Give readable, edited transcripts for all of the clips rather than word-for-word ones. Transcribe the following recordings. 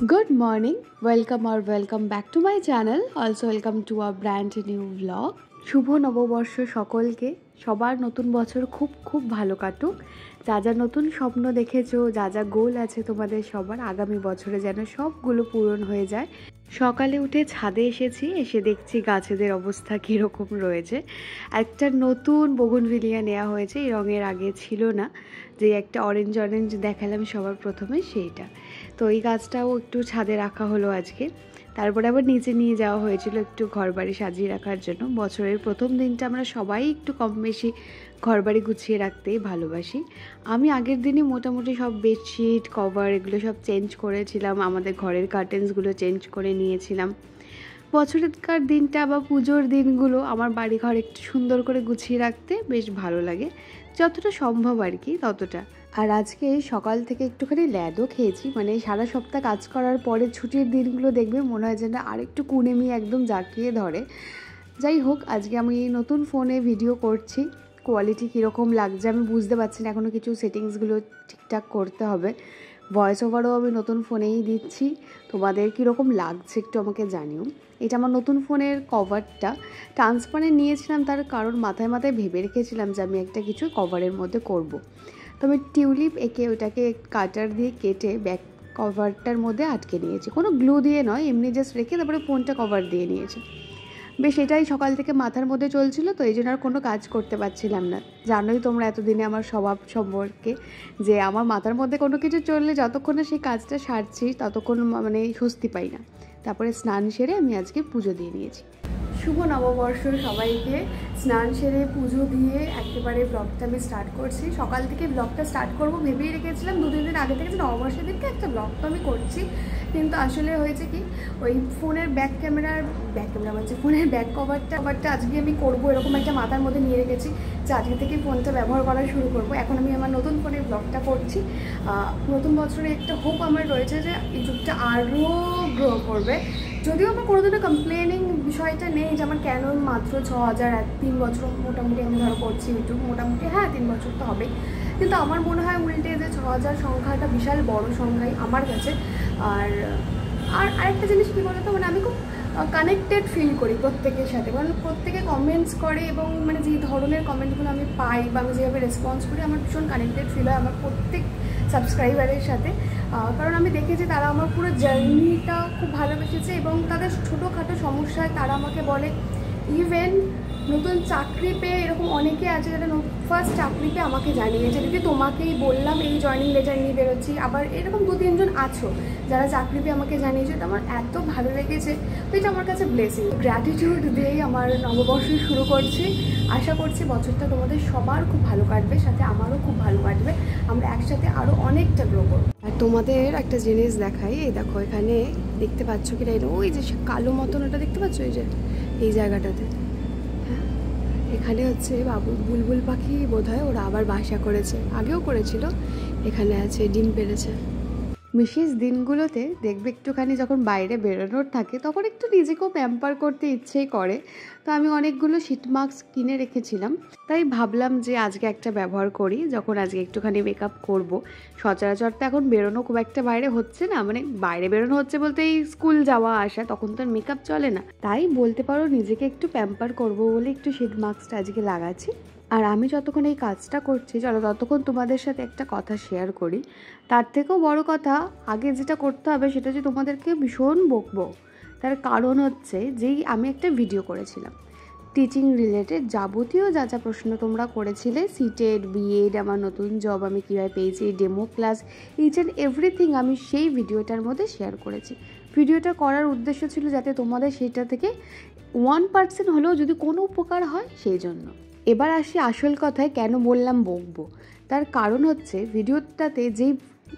Good morning, welcome back to my channel. Also welcome to a brand new vlog. শুভ নববর্ষ সকলকে, সবার নতুন বছর খুব খুব ভালো কাটুক। যা যা নতুন স্বপ্ন দেখেছো, যা যা গোল আছে তোমাদের সবার, আগামী বছরে যেন সবগুলো পূরণ হয়ে যায়। সকালে উঠে ছাদে এসে দেখছি গাছেদের অবস্থা কীরকম রয়েছে। একটা নতুন বোগনভিলিয়া নেওয়া হয়েছে, এই রঙের আগে ছিল না, যে একটা অরেঞ্জ দেখালাম সবার প্রথমে সেইটা। তো এই গাছটাও একটু ছাদে রাখা হলো আজকে। তারপরে আবার নিচে নিয়ে যাওয়া হয়েছিল একটু ঘরবাড়ি সাজিয়ে রাখার জন্য। বছরের প্রথম দিনটা আমরা সবাই একটু কম বেশি ঘরবাড়ি গুছিয়ে রাখতেই ভালোবাসি। আমি আগের দিনই মোটামুটি সব বেডশিট কভার এগুলো সব চেঞ্জ করেছিলাম, আমাদের ঘরের কার্টেন্সগুলো চেঞ্জ করে নিয়েছিলাম। বছরের দিনটা বা পুজোর দিনগুলো আমার বাড়িঘর একটু সুন্দর করে গুছিয়ে রাখতে বেশ ভালো লাগে, যতটা সম্ভব আর কি ততটা। আর আজকে সকাল থেকে একটুখানি ল্যাদও খেয়েছি, মানে সারা সপ্তাহ কাজ করার পরে ছুটির দিনগুলো দেখবে মনে হয় যেন আরেকটু কুনেমি একদম জাঁকিয়ে ধরে। যাই হোক, আজকে আমি নতুন ফোনে ভিডিও করছি, কোয়ালিটি কীরকম লাগছে আমি বুঝতে পারছি না, এখনও কিছু সেটিংসগুলো ঠিকঠাক করতে হবে। ভয়েস ওভারও আমি নতুন ফোনেই দিচ্ছি, তোমাদের কীরকম লাগছে একটু আমাকে জানিও। এটা আমার নতুন ফোনের কভারটা ট্রান্সপারেন্ট নিয়েছিলাম, তার কারণ মাথায় ভেবে রেখেছিলাম যে আমি একটা কিছু কভারের মধ্যে করব। তবে টিউলিপ এঁকে ওটাকে কাটার দিয়ে কেটে ব্যাক কভারটার মধ্যে আটকে নিয়েছি, কোনো গ্লু দিয়ে নয়, এমনি জাস্ট রেখে তারপরে ফোনটা কভার দিয়ে নিয়েছি। বেশ এটাই সকাল থেকে মাথার মধ্যে চলছিল, তো এই জন্য আর কোনো কাজ করতে পারছিলাম না। জানোই তোমরা এতদিনে আমার স্বভাব সম্পর্কে, যে আমার মাথার মধ্যে কোনো কিছু চললে যতক্ষণ না সেই কাজটা সারছি ততক্ষণ মানে স্বস্তি পাই না। তারপরে স্নান সেরে আমি আজকে পুজো দিয়ে নিয়েছি। শুভ নববর্ষ সবাইকে। স্নান সেরে পুজো দিয়ে একেবারে ব্লগটা আমি স্টার্ট করছি। সকাল থেকে ব্লগটা স্টার্ট করব ভেবেই রেখেছিলাম, 2-3 দিন আগে থেকে যে নববর্ষের দিনকে একটা ব্লগ তো আমি করছি, কিন্তু আসলে হয়েছে কি, ওই ফোনের ব্যাক ক্যামেরার বলছে ফোনের ব্যাক কভারটা আজকে আমি করব এরকম একটা মাথার মধ্যে নিয়ে রেখেছি যে আজকে থেকে ফোনটা ব্যবহার করা শুরু করব। এখন আমি আমার নতুন ফোনের ব্লগটা করছি। নতুন বছরে একটা হোপ আমার রয়েছে যে ইউটিউবটা আরও গ্রো করবে। যদিও আমার কোনোদিনও কমপ্লেনিং বিষয়টা নেই যে আমার কেন মাত্র 6000, 3 বছর মোটামুটি আমি ধরো করছি ইউটিউব, মোটামুটি 3 বছর তো হবেই, কিন্তু আমার মনে হয় উল্টে যে 6000 সংখ্যাটা বিশাল বড় সংখ্যাই আমার কাছে। আর আরেকটা জিনিস কী বলতো, মানে আমি খুব কানেক্টেড ফিল করি প্রত্যেকের সাথে, কারণ প্রত্যেকে কমেন্টস করে এবং মানে যে ধরনের কমেন্টগুলো আমি পাই বা আমি যেভাবে রেসপন্স করি আমার ভীষণ কানেক্টেড ফিল হয় আমার প্রত্যেক সাবস্ক্রাইবারের সাথে। কারণ আমি দেখেছি তারা আমার পুরো জার্নিটা খুব ভালোবেসেছে এবং তাদের ছোটোখাটো সমস্যায় তারা আমাকে বলে। ইভেন নতুন চাকরি পেয়ে এরকম অনেকে আছে যারা ফার্স্ট চাকরি পেয়ে আমাকে জানিয়েছে দিদি তোমাকেই বললাম, এই জয়েনিং লেটার নিয়ে বেরোচ্ছি। আবার এরকম 2-3 জন আছো যারা চাকরি পেয়ে আমাকে জানিয়েছে, তো আমার এত ভালো লেগেছে, তো এটা আমার কাছে ব্লেসিং। গ্র্যাটিটিউড দিয়েই আমার নববর্ষ শুরু করছি। আশা করছি বছরটা তোমাদের সবার খুব ভালো কাটবে, সাথে আমারও খুব ভালো কাটবে, আমরা একসাথে আরও অনেকটা গ্রো করবো। আর তোমাদের একটা জিনিস দেখাই, এই দেখো এখানে দেখতে পাচ্ছ কি না, ওই যে কালো মতন ওটা দেখতে পাচ্ছ, এই যে এই জায়গাটাতে, হ্যাঁ এখানে হচ্ছে বুলবুল পাখি বোধহয় ওরা আবার বাসা করেছে, আগেও করেছিল, এখানে আছে ডিম পেড়েছে। বিশেষ দিনগুলোতে দেখবে একটুখানি যখন বাইরে বেরোনোর থাকে তখন একটু নিজেকেও প্যাম্পার করতে ইচ্ছেই করে। তো আমি অনেকগুলো শীট মাস্ক কিনে রেখেছিলাম, তাই ভাবলাম যে আজকে একটা ব্যবহার করি, যখন আজকে একটুখানি মেকআপ করব। সচরাচর তো এখন বেরোনো খুব একটা বাইরে হচ্ছে না, মানে বাইরে বেরোনো হচ্ছে বলতে এই স্কুল যাওয়া আসা, তখন তো আর মেকআপ চলে না, তাই বলতে পারো নিজেকে একটু প্যাম্পার করব বলে একটু শীট মাস্কটা আজকে লাগাচ্ছি। আর আমি যতক্ষণ এই কাজটা করছি চলো ততক্ষণ তোমাদের সাথে একটা কথা শেয়ার করি। তার থেকেও বড় কথা, আগে যেটা করতে হবে সেটা যে তোমাদেরকে ভীষণ বকবো। তার কারণ হচ্ছে যেই আমি একটা ভিডিও করেছিলাম টিচিং রিলেটেড, যাবতীয় যা যা প্রশ্ন তোমরা করেছিলে, সিটেড, বিএড, আমার নতুন জব আমি কীভাবে পেয়েছি, demo class, each and everything আমি সেই ভিডিওটার মধ্যে শেয়ার করেছি। ভিডিওটা করার উদ্দেশ্য ছিল যাতে তোমাদের সেটা থেকে 1% হলেও যদি কোনো উপকার হয় সেই জন্য। এবার আসি আসল কথায়, কেন বললাম বকবো। তার কারণ হচ্ছে ভিডিওটাতে যেই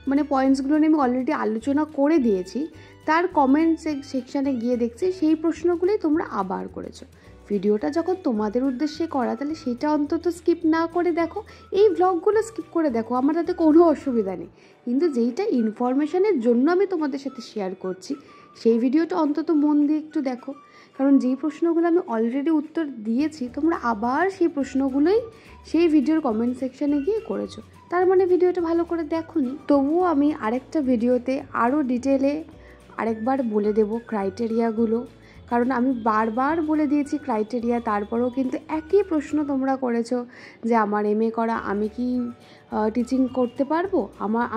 মানে পয়েন্টসগুলো নিয়ে আমি অলরেডি আলোচনা করে দিয়েছি, তার কমেন্ট সেকশানে গিয়ে দেখছি সেই প্রশ্নগুলোই তোমরা আবার করেছো। ভিডিওটা যখন তোমাদের উদ্দেশ্যে করা, তাহলে সেটা অন্তত স্কিপ না করে দেখো, এই ব্লগগুলো স্কিপ করে দেখো, আমার তাতে কোনো অসুবিধা নেই, কিন্তু যেইটা ইনফরমেশনের জন্য আমি তোমাদের সাথে শেয়ার করছি সেই ভিডিওটা অন্তত মন দিয়ে একটু দেখো। কারণ যেই প্রশ্নগুলো আমি অলরেডি উত্তর দিয়েছি তোমরা আবার সেই প্রশ্নগুলোই সেই ভিডিওর কমেন্ট সেকশানে গিয়ে করেছো, তার মানে ভিডিওটা ভালো করে দেখোনি। তবুও আমি আরেকটা ভিডিওতে আরও ডিটেলে আরেকবার বলে দেব ক্রাইটেরিয়াগুলো, কারণ আমি বারবার বলে দিয়েছি ক্রাইটেরিয়া, তারপরেও কিন্তু একই প্রশ্ন তোমরা করেছো যে আমার MA করা আমি কি টিচিং করতে পারবো,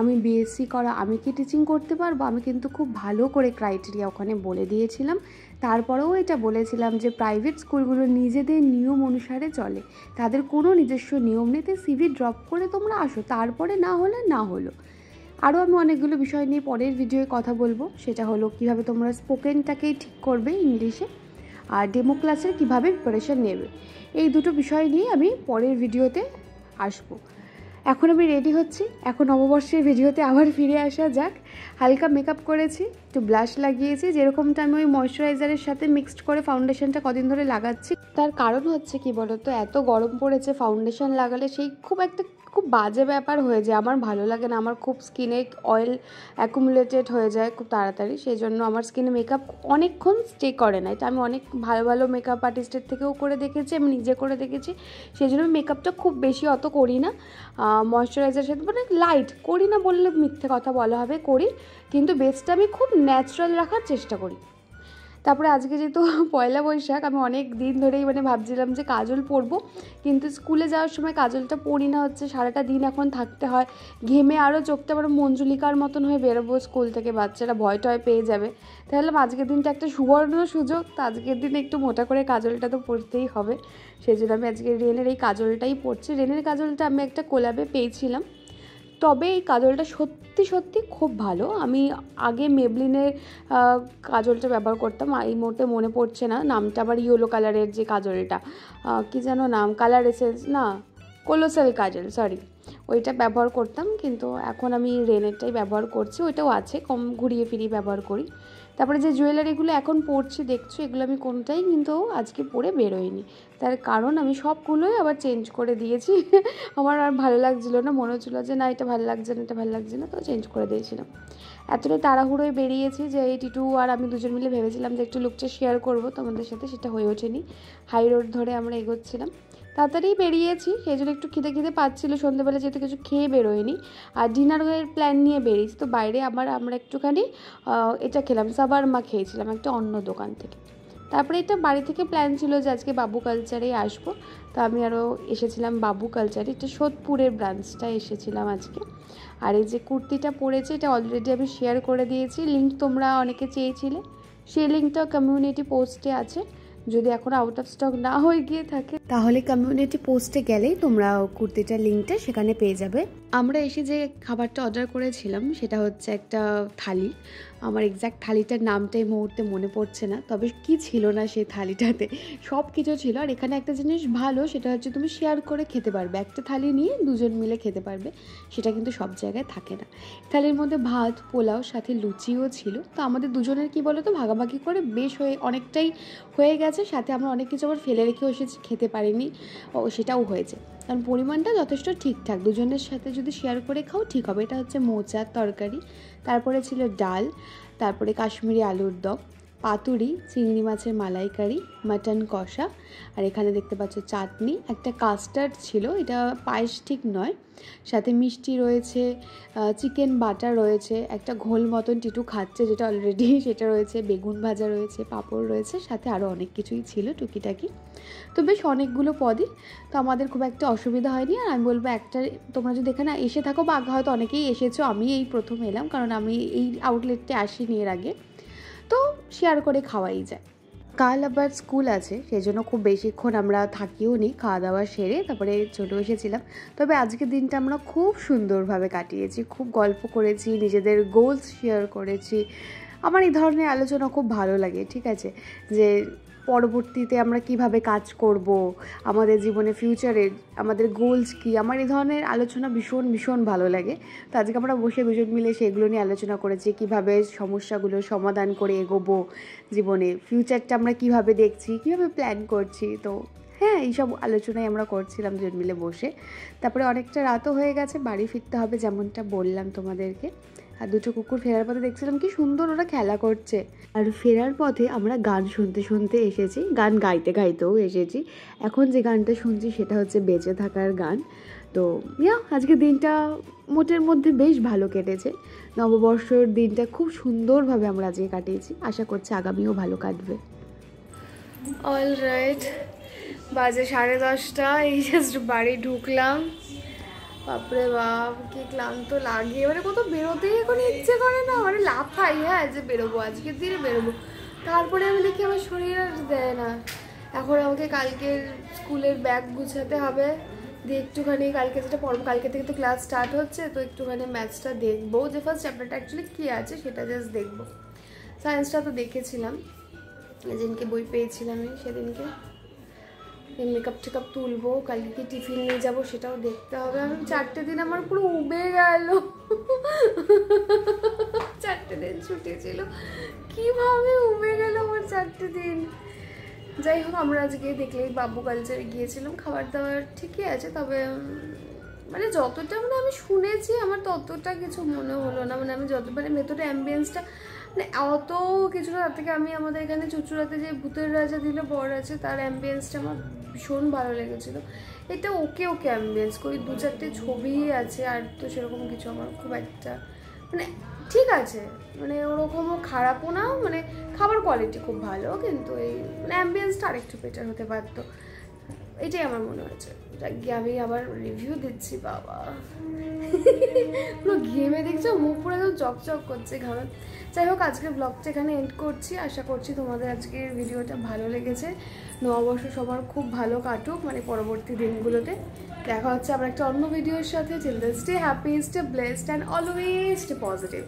আমি BSc করা আমি কি টিচিং করতে পারবো। আমি কিন্তু খুব ভালো করে ক্রাইটেরিয়া ওখানে বলে দিয়েছিলাম। তারপরেও এটা বলেছিলাম যে প্রাইভেট স্কুলগুলো নিজেদের নিয়ম অনুসারে চলে, তাদের কোনো নিজস্ব নিয়ম নেই, তাই CV ড্রপ করে তোমরা আসো, তারপরে না হলে না হলো। আরও আমি অনেকগুলো বিষয় নিয়ে পরের ভিডিওয়ে কথা বলবো, সেটা হলো কীভাবে তোমরা স্পোকেনটাকেই ঠিক করবে ইংলিশে, আর ডেমো ক্লাসের কীভাবে প্রিপারেশান নেবে, এই দুটো বিষয় নিয়ে আমি পরের ভিডিওতে আসবো। এখন আমি রেডি হচ্ছি, এখন নববর্ষের ভিডিওতে আবার ফিরে আসা যাক। হালকা মেকআপ করেছি, একটু ব্লাশ লাগিয়েছি, যেরকমটা আমি ওই ময়শ্চারাইজারের সাথে মিক্সড করে ফাউন্ডেশনটা কদিন ধরে লাগাচ্ছি। তার কারণ হচ্ছে কি বলতো, এত গরম পড়েছে, ফাউন্ডেশন লাগালে সেই খুব বাজে ব্যাপার হয়ে যায়, আমার ভালো লাগে না, আমার খুব স্কিনে অয়েল অ্যাকুমুলেটেড হয়ে যায় খুব তাড়াতাড়ি, সেই জন্য আমার স্কিনে মেকআপ অনেকক্ষণ স্টে করে না। এটা আমি অনেক ভালো ভালো মেকআপ আর্টিস্টের থেকেও করে দেখেছি, আমি নিজে করে দেখেছি, সেই জন্য আমি মেকআপটা খুব বেশি অত করি না। ময়শ্চারাইজারের সাথে মানে লাইট করি না বললে মিথ্যে কথা বলা হবে, করি, কিন্তু বেসটা আমি খুব ন্যাচারাল রাখার চেষ্টা করি। তারপরে আজকে যেহেতু পয়লা বৈশাখ, আমি অনেক দিন ধরেই মানে ভাবছিলাম যে কাজল পরবো, কিন্তু স্কুলে যাওয়ার সময় কাজলটা পরি না, হচ্ছে সারাটা দিন এখন থাকতে হয়, ঘেমে আরও চোখটা আবার মঞ্জুলিকার মতন হয়ে বেরোবো স্কুল থেকে, বাচ্চারা ভয় টয় পেয়ে যাবে। তাহলে আজকের দিনটা একটা সুবর্ণ সুযোগ, তো আজকের দিনে একটু মোটা করে কাজলটা তো পরতেই হবে, সেই জন্য আমি আজকে রেনের এই কাজলটাই পরছি। রেনের কাজলটা আমি একটা কোলাবে পেয়েছিলাম, তবে এই কাজলটা সত্যি সত্যি খুব ভালো। আমি আগে মেবলিনের কাজলটা ব্যবহার করতাম, এই মুহূর্তে মনে পড়ছে না নামটা, আবার ইয়েলো কালারের যে কাজলটা, কি যেন নাম, কালার এসেন্স না, কোলোসাল কাজল, সরি, ওইটা ব্যবহার করতাম, কিন্তু এখন আমি রেনেরটাই ব্যবহার করছি, ওইটাও আছে, কম ঘুরিয়ে ফিরিয়ে ব্যবহার করি। তারপরে যে জুয়েলারিগুলো এখন পরছি দেখছো, এগুলো আমি কোনোটাই কিন্তু আজকে পরে বেরোইনি, তার কারণ আমি সবগুলোই আবার চেঞ্জ করে দিয়েছি। আমার আর ভালো লাগছিলো না, মনে হচ্ছিলো যে না এটা ভালো লাগছে না, এটা ভালো লাগছে না, তো চেঞ্জ করে দিয়েছিলাম। এতটাই তাড়াহুড়োয় বেরিয়েছি যে এই টিটু আর আমি দুজন মিলে ভেবেছিলাম যে একটু লুকটা শেয়ার করবো তোমাদের সাথে, সেটা হয়ে ওঠেনি। হাই রোড ধরে আমরা এগোচ্ছিলাম, তাড়াতাড়ি বেরিয়েছি, সেই জন্য একটু খিদে পাচ্ছিলো সন্ধ্যেবেলা, যেহেতু কিছু খেয়ে বেরোয়নি, আর ডিনারের প্ল্যান নিয়ে বেরিয়েছি। তো বাইরে আমরা একটুখানি এটা খেলাম, সাবারমা খেয়েছিলাম একটা অন্য দোকান থেকে। তারপরে এটা বাড়ি থেকে প্ল্যান ছিল যে আজকে বাবু কালচারে আসবো, তো আমি আরও এসেছিলাম বাবু কালচারে, এটা সোদপুরের ব্রাঞ্চটা এসেছিলাম আজকে। আর এই যে কুর্তিটা পরেছে, এটা অলরেডি আমি শেয়ার করে দিয়েছি, লিঙ্ক তোমরা অনেকে চেয়েছিলে, সেই লিঙ্কটা কমিউনিটি পোস্টে আছে, যদি এখন আউট অফ স্টক না হয়ে গিয়ে থাকে তাহলে কমিউনিটি পোস্টে গেলেই তোমরা কুর্তিটার লিঙ্কটা সেখানে পেয়ে যাবে। আমরা এসে যে খাবারটা অর্ডার করেছিলাম সেটা হচ্ছে একটা থালি, আমার এক্স্যাক্ট থালিটার নামটা এই মুহূর্তে মনে পড়ছে না, তবে কি ছিল না সেই থালিটাতে, সব কিছু ছিল। আর এখানে একটা জিনিস ভালো, সেটা হচ্ছে তুমি শেয়ার করে খেতে পারবে, একটা থালি নিয়ে দুজন মিলে খেতে পারবে, সেটা কিন্তু সব জায়গায় থাকে না। থালির মধ্যে ভাত, পোলাও, সাথে লুচিও ছিল, তো আমাদের দুজনের কি বলো তো ভাগাভাগি করে বেশ অনেকটাই হয়ে গেছে, সাথে আমরা অনেক কিছু আবার ফেলে রেখেও এসেছি, খেতে পারিনি, সেটাও হয়েছে, কারণ পরিমাণটা যথেষ্ট ঠিকঠাক, দুজনের সাথে যদি শেয়ার করে খাও ঠিক হবে। এটা হচ্ছে মোচার তরকারি, তারপরে ছিল ডাল, তারপরে কাশ্মীরি আলুর দম, পাতুরি, চিংড়ি মাছের মালাইকারি, মাটন কষা, আর এখানে দেখতে পাচ্ছ চাটনি, একটা কাস্টার্ড ছিল, এটা পায়েস ঠিক নয়, সাথে মিষ্টি রয়েছে, চিকেন বাটার রয়েছে, একটা ঘোল মতন টিটু খাচ্ছে যেটা অলরেডি, সেটা রয়েছে, বেগুন ভাজা রয়েছে, পাঁপড় রয়েছে, সাথে আরও অনেক কিছুই ছিল টুকিটাকি, তো বেশ অনেকগুলো পদই, তো আমাদের খুব একটা অসুবিধা হয়নি। আর আমি বলবো একটা, তোমরা যদি এখানে এসে থাকো বা হয়তো অনেকেই এসেছো, আমি এই প্রথম এলাম, কারণ আমি এই আউটলেটে আসিনি এর আগে, তো শেয়ার করে খাওয়াই যায়। কাল আবার স্কুল আছে, সেই জন্য খুব বেশিক্ষণ আমরা থাকিও নি, খাওয়া দাওয়া সেরে তারপরে চলে এসেছিলাম। তবে আজকের দিনটা আমরা খুব সুন্দরভাবে কাটিয়েছি, খুব গল্প করেছি, নিজেদের গোলস শেয়ার করেছি। আমার এই ধরনের আলোচনা খুব ভালো লাগে, ঠিক আছে, যে পরবর্তীতে আমরা কিভাবে কাজ করব, আমাদের জীবনে ফিউচারে আমাদের গোলস কি, আমার এই ধরনের আলোচনা ভীষণ ভীষণ ভালো লাগে। তো আজকে আমরা বসে দুজন মিলে সেগুলো নিয়ে আলোচনা করেছি, কিভাবে সমস্যাগুলো সমাধান করে এগোবো জীবনে, ফিউচারটা আমরা কিভাবে দেখছি, কিভাবে প্ল্যান করছি। তো হ্যাঁ, এইসব আলোচনাই আমরা করছিলাম দুজন মিলে বসে। তারপরে অনেকটা রাতও হয়ে গেছে, বাড়ি ফিরতে হবে যেমনটা বললাম তোমাদেরকে। আর দুটো কুকুর ফেরার পথে দেখছিলাম কি সুন্দর ওরা খেলা করছে, আর ফেরার পথে আমরা গান শুনতে শুনতে এসেছি, গান গাইতে গাইতেও এসেছি। এখন যে গানটা শুনছি সেটা হচ্ছে বেঁচে থাকার গান। তো আজকের দিনটা মোটের মধ্যে বেশ ভালো কেটেছে। নববর্ষর দিনটা খুব সুন্দরভাবে আমরা আজকে কাটিয়েছি, আশা করছি আগামীও ভালো কাটবে। অলরাইট, বাজে 10:30, এই জাস্ট বাড়ি ঢুকলাম। বাপরে বাপ কি ক্লান্ত লাগে, মানে কত বেরোতেই এখন ইচ্ছে করে না, মানে লাফাই হ্যাঁ যে বেরোবো, আজকের দিনে বেরোবো, তারপরে আমি দেখি আমার শরীর আর দেয় না। এখন আমাকে কালকের স্কুলের ব্যাগ গুছাতে হবে, দিয়ে একটুখানি কালকে যেটা পড়বো, কালকে থেকে তো ক্লাস স্টার্ট হচ্ছে, তো একটুখানি ম্যাথসটা দেখবো, যে ফার্স্ট চ্যাপ্টারটা অ্যাকচুয়ালি কী আছে সেটা জাস্ট দেখবো। সায়েন্সটা তো দেখেছিলাম, যেদিনকে বই পেয়েছিলাম আমি সেদিনকে। মেকআপ টেকআপ তুলবো, কালকে কি টিফিন নিয়ে যাবো সেটাও দেখতে হবে। আমি 4টে দিন আমার পুরো উবে গেল, 4টে দিন ছুটি ছিল, কিভাবে উবে গেল আমার 4টে দিন। যাই হোক, আমরা আজকে দেখলেই বাবু কালচারে গিয়েছিলাম, খাবার দাবার ঠিকই আছে, তবে মানে যতটা মানে আমি শুনেছি আমার ততটা কিছু মনে হলো না। মানে আমি যত মানে ভেতরে অ্যাম্বিয়েন্সটা মানে অত কিছু না, তার থেকে আমি আমাদের এখানে চুচুড়াতে যে ভূতের রাজা দিল বর আছে, তার অ্যাম্বিয়েন্সটা আমার ভীষণ ভালো লেগেছিলো। এটা ওকে ওকে অ্যাম্বিয়েন্স, ওই 2-4টে ছবি আছে, আর তো সেরকম কিছু আমার খুব একটা মানে ঠিক আছে, মানে ওরকমও খারাপও না, মানে খাবার কোয়ালিটি খুব ভালো, কিন্তু এই মানে অ্যাম্বিয়েন্সটা আরেকটু বেটার হতে পারতো, এটাই আমার মনে হয়েছে। গিয়ে আমি আবার রিভিউ দিচ্ছি, বাবা পুরো ঘেমে দেখছো, মুখ পুরো একদম চকচক করছে ঘামে। যাই হোক, আজকের ব্লগটা এখানে এন্ড করছি, আশা করছি তোমাদের আজকের ভিডিওটা ভালো লেগেছে। নববর্ষ সবার খুব ভালো কাটুক, মানে পরবর্তী দিনগুলোতে। দেখা হচ্ছে আবার একটা অন্য ভিডিওর সাথে। Till then stay happy, stay blessed and always stay positive.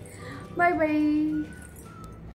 Bye by.